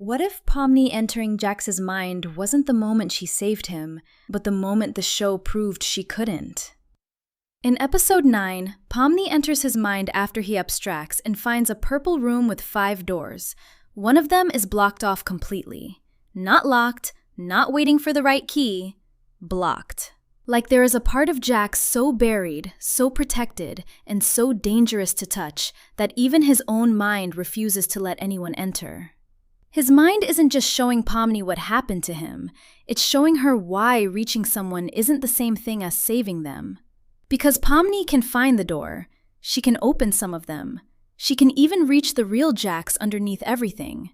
What if Pomni entering Jax's mind wasn't the moment she saved him, but the moment the show proved she couldn't? In episode 9, Pomni enters his mind after he abstracts and finds a purple room with 5 doors. One of them is blocked off completely. Not locked, not waiting for the right key, blocked. Like there is a part of Jax so buried, so protected, and so dangerous to touch that even his own mind refuses to let anyone enter. His mind isn't just showing Pomni what happened to him, it's showing her why reaching someone isn't the same thing as saving them. Because Pomni can find the door, she can open some of them, she can even reach the real Jax underneath everything,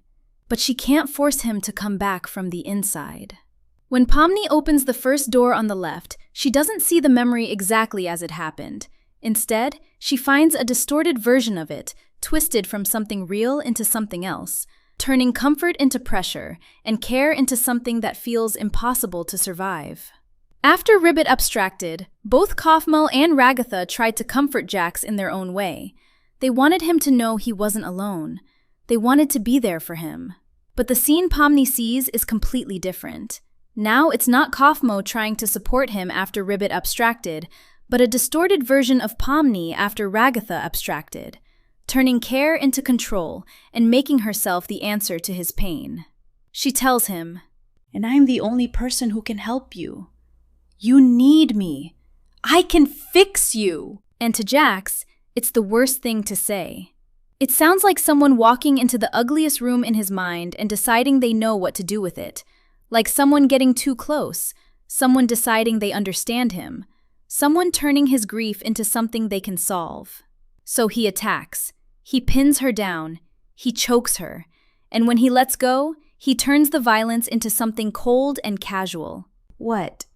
but she can't force him to come back from the inside. When Pomni opens the first door on the left, she doesn't see the memory exactly as it happened. Instead, she finds a distorted version of it, twisted from something real into something else, turning comfort into pressure and care into something that feels impossible to survive. After Ribbit abstracted, both Kaufmo and Ragatha tried to comfort Jax in their own way. They wanted him to know he wasn't alone. They wanted to be there for him. But the scene Pomni sees is completely different. Now it's not Kaufmo trying to support him after Ribbit abstracted, but a distorted version of Pomni after Ragatha abstracted, turning care into control and making herself the answer to his pain. She tells him, "And I'm the only person who can help you. You need me. I can fix you." And to Jax, it's the worst thing to say. It sounds like someone walking into the ugliest room in his mind and deciding they know what to do with it. Like someone getting too close, someone deciding they understand him, someone turning his grief into something they can solve. So he attacks. He pins her down. He chokes her. And when he lets go, he turns the violence into something cold and casual. "What?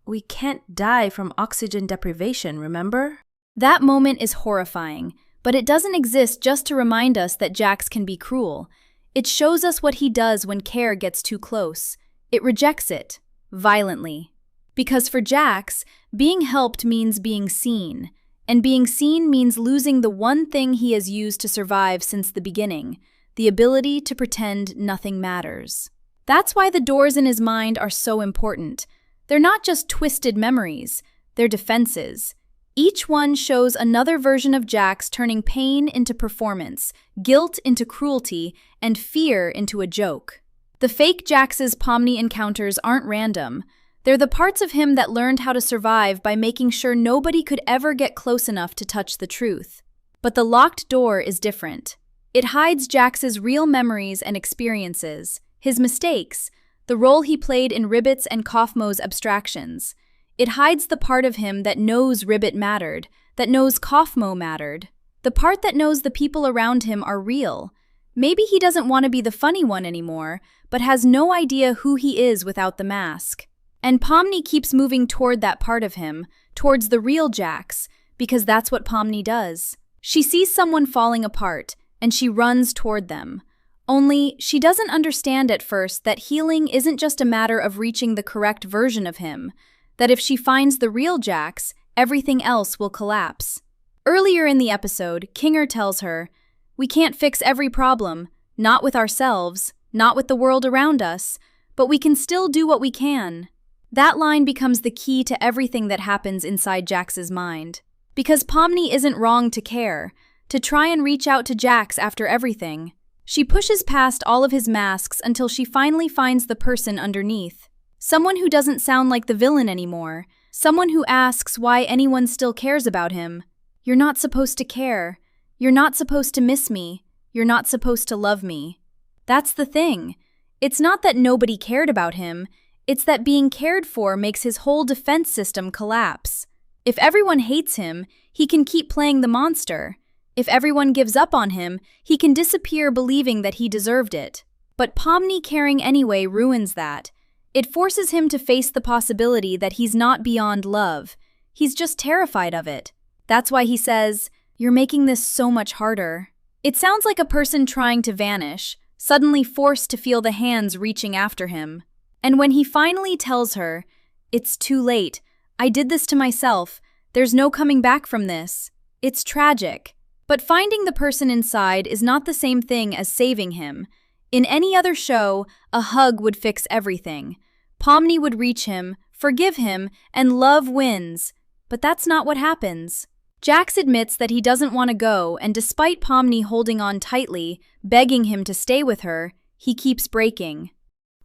We can't die from oxygen deprivation, remember?" That moment is horrifying, but it doesn't exist just to remind us that Jax can be cruel. It shows us what he does when care gets too close. It rejects it, violently. Because for Jax, being helped means being seen, and being seen means losing the one thing he has used to survive since the beginning, the ability to pretend nothing matters. That's why the doors in his mind are so important. They're not just twisted memories, they're defenses. Each one shows another version of Jax turning pain into performance, guilt into cruelty, and fear into a joke. The fake Jax's Pomni encounters aren't random. They're the parts of him that learned how to survive by making sure nobody could ever get close enough to touch the truth. But the locked door is different. It hides Jax's real memories and experiences, his mistakes, the role he played in Ribbit's and Kaufmo's abstractions. It hides the part of him that knows Ribbit mattered, that knows Kaufmo mattered, the part that knows the people around him are real. Maybe he doesn't want to be the funny one anymore, but has no idea who he is without the mask. And Pomni keeps moving toward that part of him, towards the real Jax, because that's what Pomni does. She sees someone falling apart, and she runs toward them. Only, she doesn't understand at first that healing isn't just a matter of reaching the correct version of him, that if she finds the real Jax, everything else will collapse. Earlier in the episode, Kinger tells her, "We can't fix every problem, not with ourselves, not with the world around us, but we can still do what we can." That line becomes the key to everything that happens inside Jax's mind. Because Pomni isn't wrong to care, to try and reach out to Jax after everything. She pushes past all of his masks until she finally finds the person underneath. Someone who doesn't sound like the villain anymore. Someone who asks why anyone still cares about him. "You're not supposed to care. You're not supposed to miss me. You're not supposed to love me." That's the thing. It's not that nobody cared about him. It's that being cared for makes his whole defense system collapse. If everyone hates him, he can keep playing the monster. If everyone gives up on him, he can disappear believing that he deserved it. But Pomni caring anyway ruins that. It forces him to face the possibility that he's not beyond love. He's just terrified of it. That's why he says, "You're making this so much harder." It sounds like a person trying to vanish, suddenly forced to feel the hands reaching after him. And when he finally tells her, "It's too late. I did this to myself. There's no coming back from this." It's tragic. But finding the person inside is not the same thing as saving him. In any other show, a hug would fix everything. Pomni would reach him, forgive him, and love wins. But that's not what happens. Jax admits that he doesn't want to go, and despite Pomni holding on tightly, begging him to stay with her, he keeps breaking.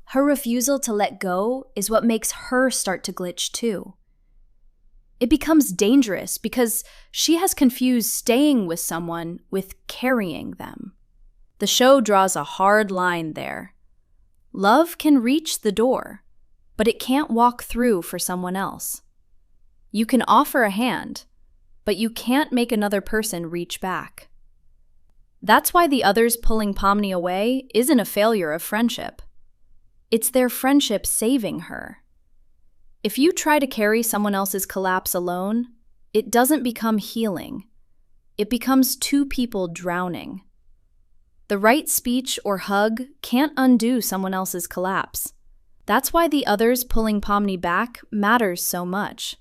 Her refusal to let go is what makes her start to glitch too. It becomes dangerous because she has confused staying with someone with carrying them. The show draws a hard line there. Love can reach the door, but it can't walk through for someone else. You can offer a hand, but you can't make another person reach back. That's why the others pulling Pomni away isn't a failure of friendship. It's their friendship saving her. If you try to carry someone else's collapse alone, it doesn't become healing. It becomes two people drowning. The right speech or hug can't undo someone else's collapse. That's why the others pulling Pomni back matters so much.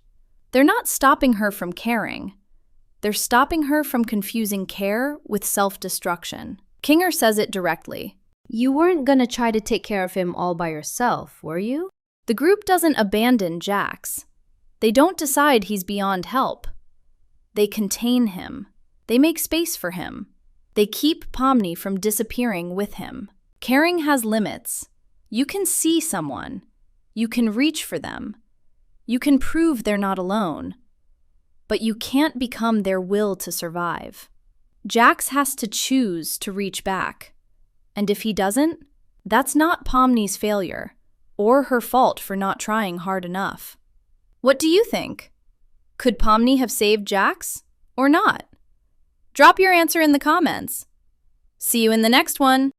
They're not stopping her from caring. They're stopping her from confusing care with self-destruction. Kinger says it directly. You weren't gonna try to take care of him all by yourself, were you? The group doesn't abandon Jax. They don't decide he's beyond help. They contain him. They make space for him. They keep Pomni from disappearing with him. Caring has limits. You can see someone. You can reach for them. You can prove they're not alone. But you can't become their will to survive. Jax has to choose to reach back. And if he doesn't, that's not Pomni's failure, or her fault for not trying hard enough. What do you think? Could Pomni have saved Jax, or not? Drop your answer in the comments. See you in the next one.